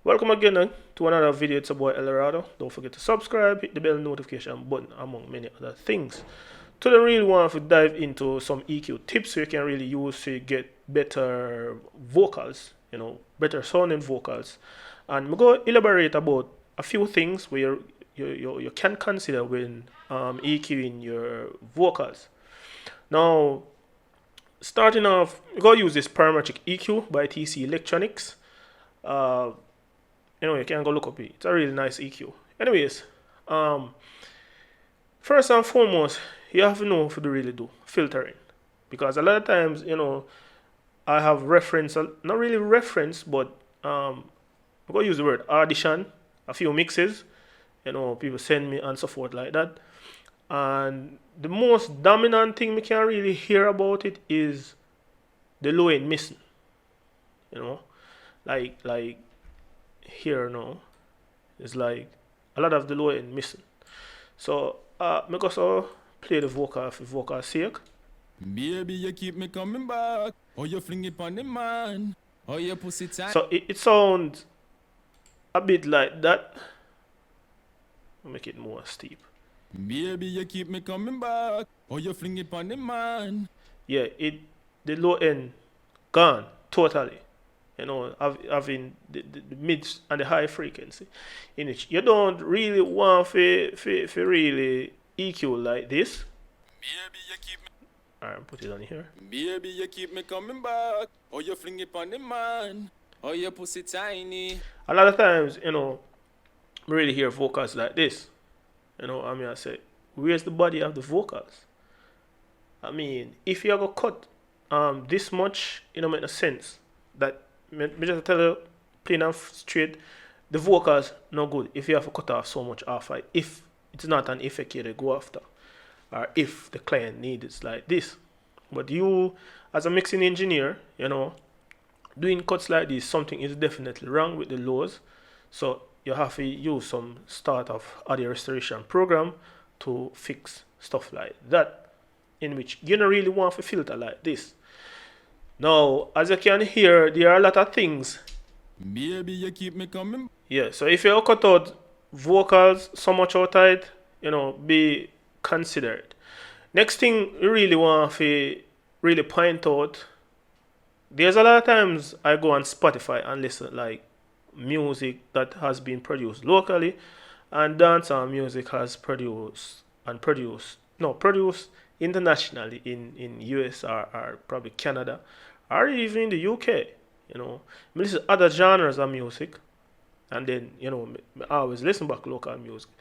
Welcome again to another video. It's your boy Eldorado. Don't forget to subscribe, hit the bell notification button, among many other things. Today I really want to dive into some EQ tips so you can really use to get better vocals, better sounding vocals. And I'm going to elaborate about a few things where you can consider when EQing your vocals. Now, starting off, we're going to use this parametric EQ by TC Electronics. You can go look up it. It's a really nice EQ. Anyways, first and foremost, you have to know what to really do filtering, because a lot of times, I have reference, not really reference, but I'm gonna use the word audition, a few mixes, people send me and so forth like that. And the most dominant thing we can really hear about it is the low end missing. Like here now, it's like a lot of the low end missing. So make us all play the vocal for vocal sake. Baby, you keep me coming back. Oh, you fling it on the man. Oh, you pussy tight. So it sounds a bit like that. I'll make it more steep. Baby, you keep me coming back. Oh, you fling it on the man. Yeah, the low end gone totally. Having the mid and the high frequency in it. You don't really want to really EQ like this. Baby, you keep me. Alright, put it on here. Baby, you keep me coming back. Oh, you fling it on the man. Oh, your pussy tiny. A lot of times, we really hear vocals like this. I say, where's the body of the vocals? I mean, if you're gonna cut this much, it don't make no sense. That me just tell you plain and straight, the vocals no good if you have to cut off so much off it, if it's not an effect you go after, or if the client needs it like this. But you, as a mixing engineer, doing cuts like this, something is definitely wrong with the lows. So you have to use some sort of audio restoration program to fix stuff like that, in which you don't really want to filter like this. Now, as you can hear, there are a lot of things. Baby, you keep me coming. Yeah, so if you cut out vocals so much outside, be considerate. Next thing you really want to really point out, there's a lot of times I go on Spotify and listen like music that has been produced locally, and dancehall music has produced internationally in US or probably Canada or even in the UK. I listen to other genres of music, and then I always listen back local music.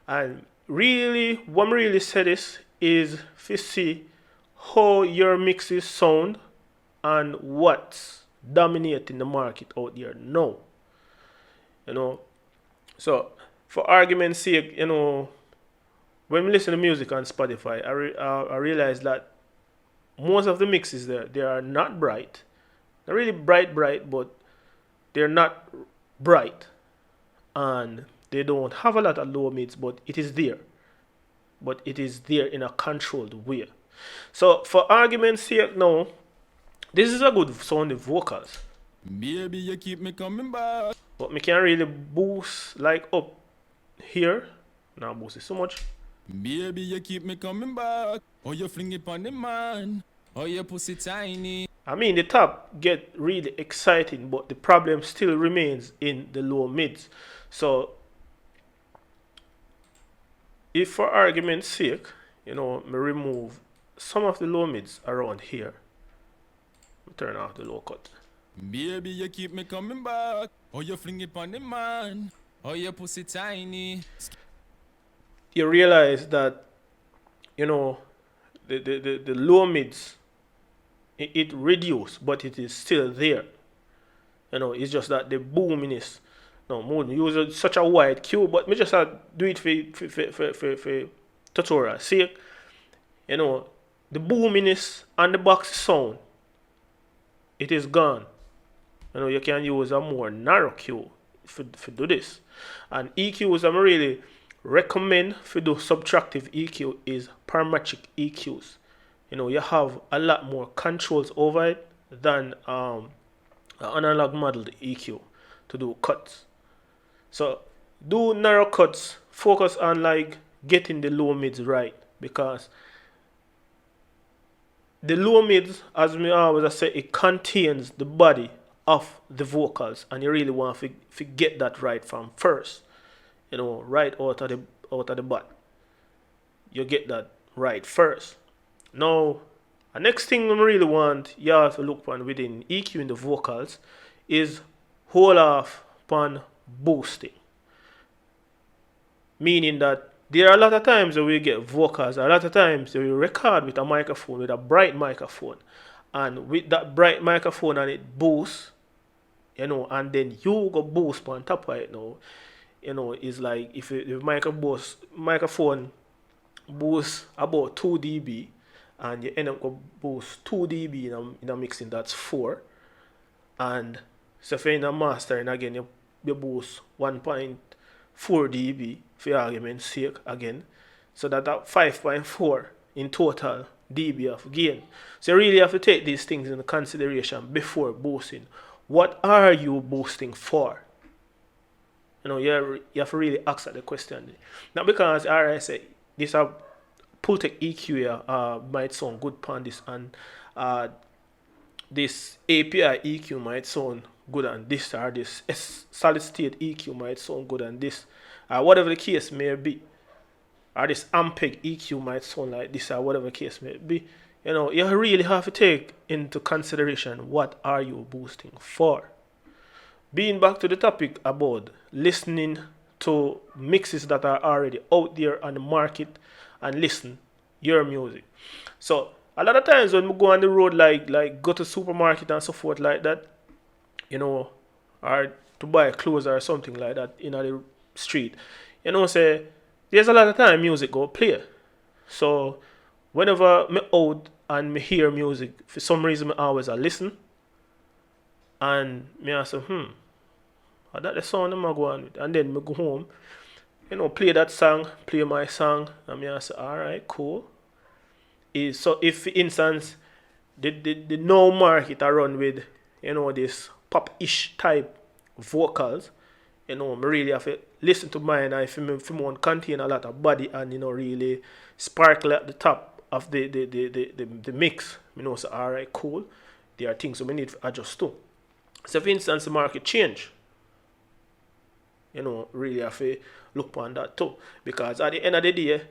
And really, what I really say this is to see how your mixes sound and what's dominating the market out there now. So for argument's sake, when we listen to music on Spotify, I realize that most of the mixes they are not bright. They're really bright, but they're not bright. And they don't have a lot of low mids, but it is there. But it is there in a controlled way. So for argument's sake now, this is a good sounding vocals. Baby, you keep me coming back. But me can't really boost like up here. Now boost it so much. Baby, you keep me coming back. Oh, you fling it on the man. Oh, your pussy tiny. I mean, the top get really exciting, but the problem still remains in the low mids. So, if for argument's sake, me remove some of the low mids around here. Turn off the low cut. Baby, you keep me coming back. Oh, you fling it on the man. Oh, your pussy tiny. You realize that, the low mids, it reduced, but it is still there. It's just that the boominess. No, more use such a wide cue, but me just do it for tutorial sake. The boominess and the box sound, it is gone. You can use a more narrow cue for do this. And EQs I'm really recommend for do subtractive EQ is parametric EQs. You have a lot more controls over it than an analog modeled EQ. to do cuts. So do narrow cuts, focus on like getting the low mids right, because the low mids, as me always say, it contains the body of the vocals, and you really want to get that right from first, right out of the butt. You get that right first. Now, the next thing I really want you all to look on within EQ in the vocals is hold off upon boosting. Meaning that there are a lot of times that we get vocals, a lot of times we record with a microphone, with a bright microphone. And with that bright microphone and it boosts, and then you go boost on top of it now. It's like if the microphone boosts about 2 dB and you end up go boost 2 dB in a mixing, that's 4. And so if you're in a mastering again, you boost 1.4 dB for argument's sake again. So that 5.4 in total dB of gain. So you really have to take these things into consideration before boosting. What are you boosting for? You have to really ask that the question. Not because I say this Pultec EQ here might sound good on this, and this API EQ might sound good on this, or this solid state EQ might sound good on this, whatever the case may be, or this Ampeg EQ might sound like this, or whatever the case may be. You really have to take into consideration what are you boosting for. Being back to the topic about listening to mixes that are already out there on the market and listen your music. So a lot of times when we go on the road, like go to supermarket and so forth like that, or to buy clothes or something like that in the street, say there's a lot of time music go play. So whenever me out and me hear music, for some reason I always listen, and me I say, that the sound I'm go on with, and then me go home, play that song, play my song, and me I say, alright, cool. So if for instance the now market I run with, this pop-ish type vocals, me really have to listen to mine, and if it won't contain a lot of body and really sparkle at the top of the mix, say alright, cool. There are things we need to adjust to. So for instance the market change, really have to look on that too. Because at the end of the day,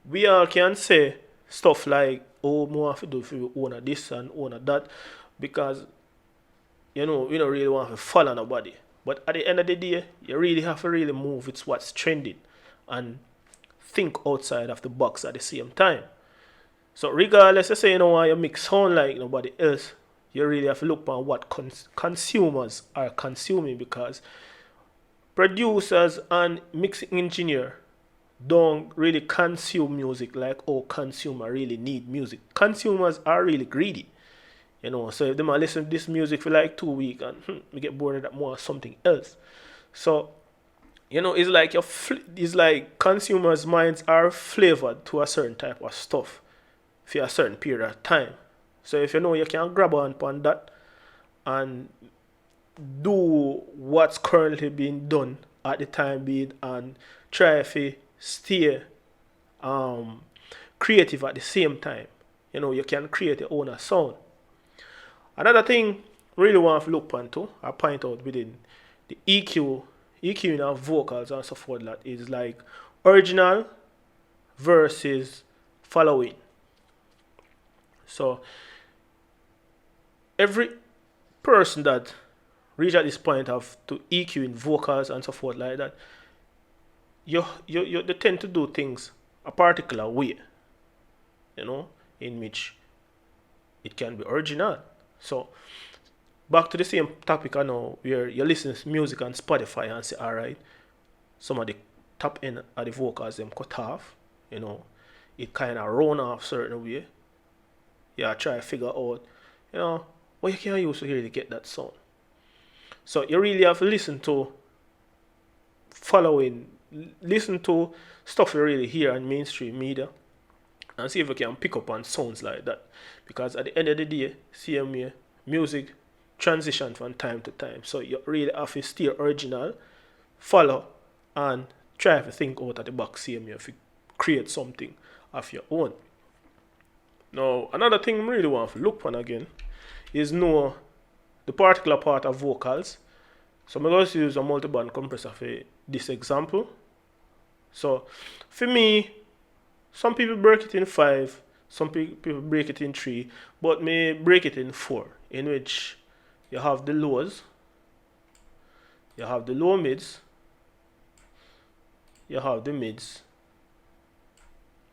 we all can say stuff like, oh, more have to do for own this and own that, because we don't really want to follow nobody. But at the end of the day, you really have to really move with what's trending and think outside of the box at the same time. So regardless of say you mix sound like nobody else, you really have to look on what consumers are consuming, because producers and mixing engineer don't really consume music like consumer really need music. Consumers are really greedy. So if they might listen to this music for like 2 weeks and we get bored of that, more something else. So it's like it's like consumers' minds are flavored to a certain type of stuff for a certain period of time. So if you can grab on that and do what's currently being done at the time being, and try to stay creative at the same time, you can create your own sound. Another thing really want to look onto or point out within the EQ in our vocals and so forth, that is like original versus following. So every person that reach at this point of to EQ in vocals and so forth like that, you they tend to do things a particular way, in which it can be original. So back to the same topic I know, where you listen to music on Spotify and say, alright, some of the top end of the vocals them cut off, it kind of run off certain way. Yeah, try to figure out, what you can use to really get that sound. So you really have to listen to stuff you really hear on mainstream media, and see if you can pick up on sounds like that. Because at the end of the day, same way, music transition from time to time. So you really have to stay original, follow, and try to think out of the box. Same, you have to create something of your own. Now, another thing I really want to look on again is know the particular part of vocals. So I'm going to use a multiband compressor for this example. So for me, some people break it in 5, some people break it in 3, but me break it in 4, in which you have the lows, you have the low mids, you have the mids,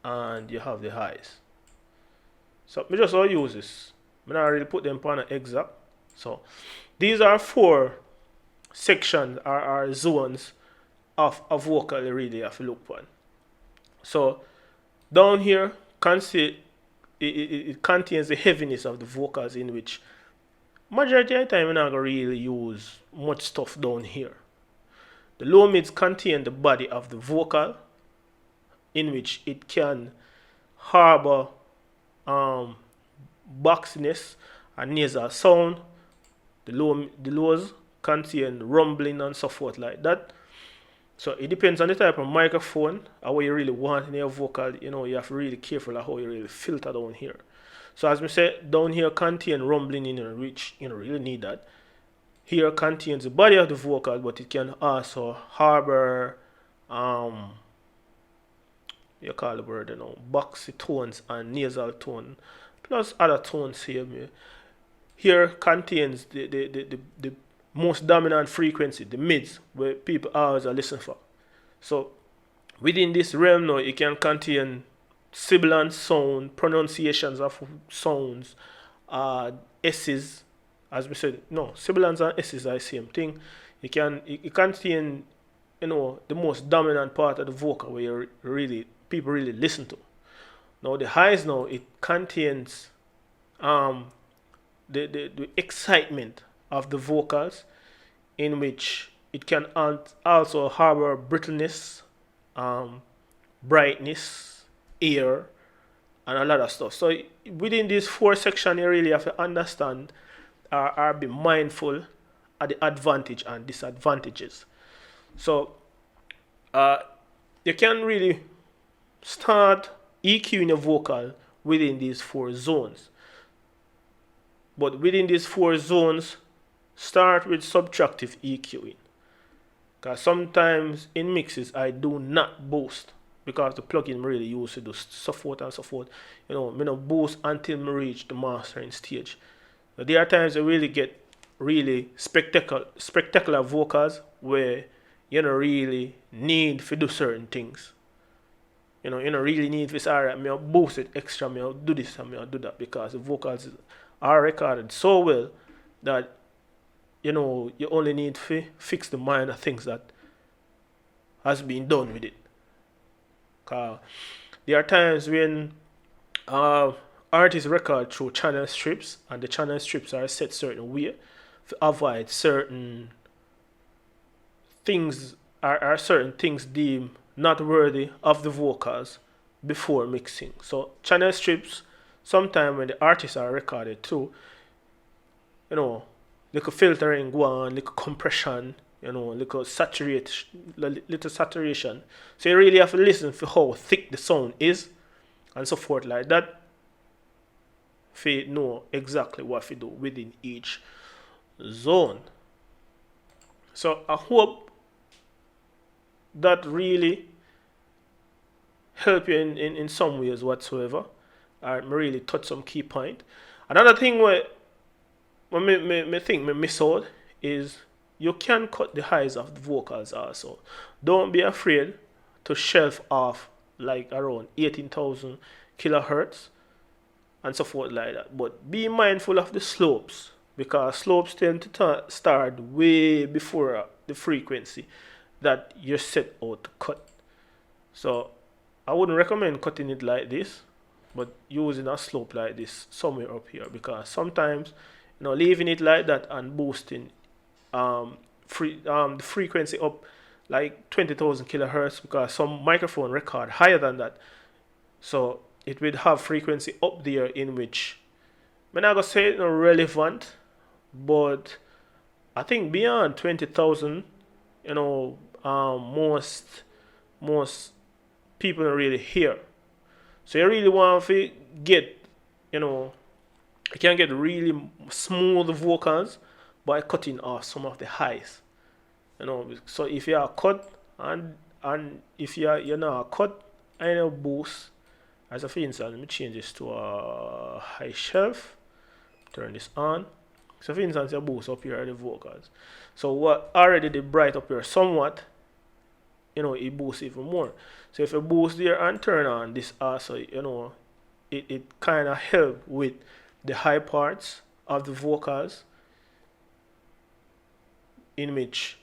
and you have the highs. So I just all use this. I not really put them on an exact. So these are 4 sections or zones of a vocal you really have to look on. So down here, it contains the heaviness of the vocals, in which majority of the time we're not going to really use much stuff down here. The low mids contain the body of the vocal, in which it can harbor boxiness and nasal sound. The lows contain rumbling and so forth like that. So it depends on the type of microphone and what you really want in your vocal. You have to really careful of how you really filter down here. So as we said, down here contain rumbling in which you really need that. Here contains the body of the vocal, but it can also harbor you call the word, boxy tones and nasal tone, plus other tones here. Here contains the most dominant frequency, the mids, where people always are listening for. So within this realm now, it can contain sibilant sound, pronunciations of sounds, S's, as we said. No, sibilants and S's are the same thing. It contain, the most dominant part of the vocal where people really listen to. Now the highs now, it contains the excitement of the vocals, in which it can also harbor brittleness, brightness, air, and a lot of stuff. So within these 4 sections, you really have to understand or be mindful of the advantage and disadvantages. So you can really start EQing your vocal within these 4 zones. But within these 4 zones, start with subtractive EQing. Because sometimes in mixes, I do not boost, because the plugin really used to do so forth and so forth. I don't boost until I reach the mastering stage. But there are times I really get really spectacular vocals where you don't really need to do certain things. You don't really need to say, alright, I'll boost it extra, I'll do this and I'll do that, because the vocals are recorded so well that you only need to fix the minor things that has been done with it. There are times when artists record through channel strips, and the channel strips are set certain way to avoid certain things are certain things deemed not worthy of the vocals before mixing. So channel strips, sometimes when the artists are recorded too, little filtering go on, little compression, little saturation. So you really have to listen for how thick the sound is and so forth like that, to know exactly what to do within each zone. So I hope that really help you in some ways whatsoever. I really touch some key point. Another thing where me think me miss out is you can cut the highs of the vocals also. Don't be afraid to shelf off like around 18,000 kilohertz and so forth like that. But be mindful of the slopes, because slopes tend to start way before the frequency that you're set out to cut. So I wouldn't recommend cutting it like this, but using a slope like this somewhere up here, because sometimes leaving it like that and boosting the frequency up like 20,000 kilohertz, because some microphone record higher than that, so it will have frequency up there in which I'm not gonna say it's not relevant, but I think beyond 20,000, you know, most people don't really hear. So you really want to get, you know, you can get really smooth vocals by cutting off some of the highs. You know, so if you are cut and if you're not cut and a boost, as a for instance, let me change this to a high shelf, turn this on. So for instance, you boost up here are the vocals. So what already they bright up here somewhat, you know, it boosts even more. So if you boost there and turn on this also, you know, it kind of help with the high parts of the vocals, in which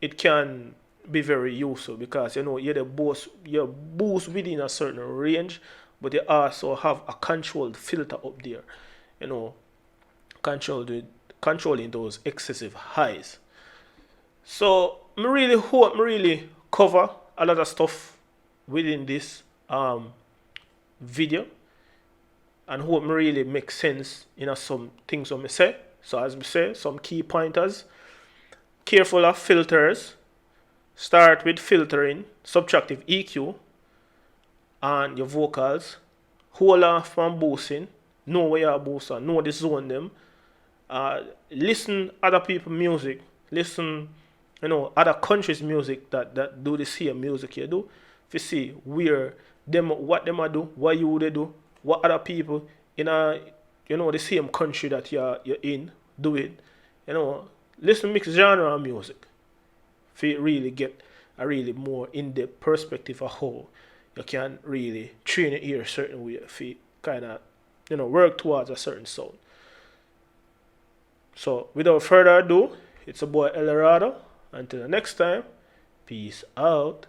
it can be very useful because, you know, you boost within a certain range, but you also have a controlled filter up there, you know, controlling those excessive highs. So I really hope I really cover a lot of stuff within this video, and hope me really make sense in some things what me say. So as me say, some key pointers: careful of filters. Start with filtering, subtractive EQ, and your vocals. Hold off from boosting. Know where you are boosting. Know the zone them. Listen other people music. Listen, you know, other countries music that do the same music you do. If you see where them, what them a do, what you they do, what other people in a, you know, the same country that you're in do it. You know, listen mixed genre of music. If you really get a really more in-depth perspective of how you can really train your ear a certain way, if you kind of, you know, work towards a certain sound. So without further ado, it's a boy El Dorado. Until the next time, peace out.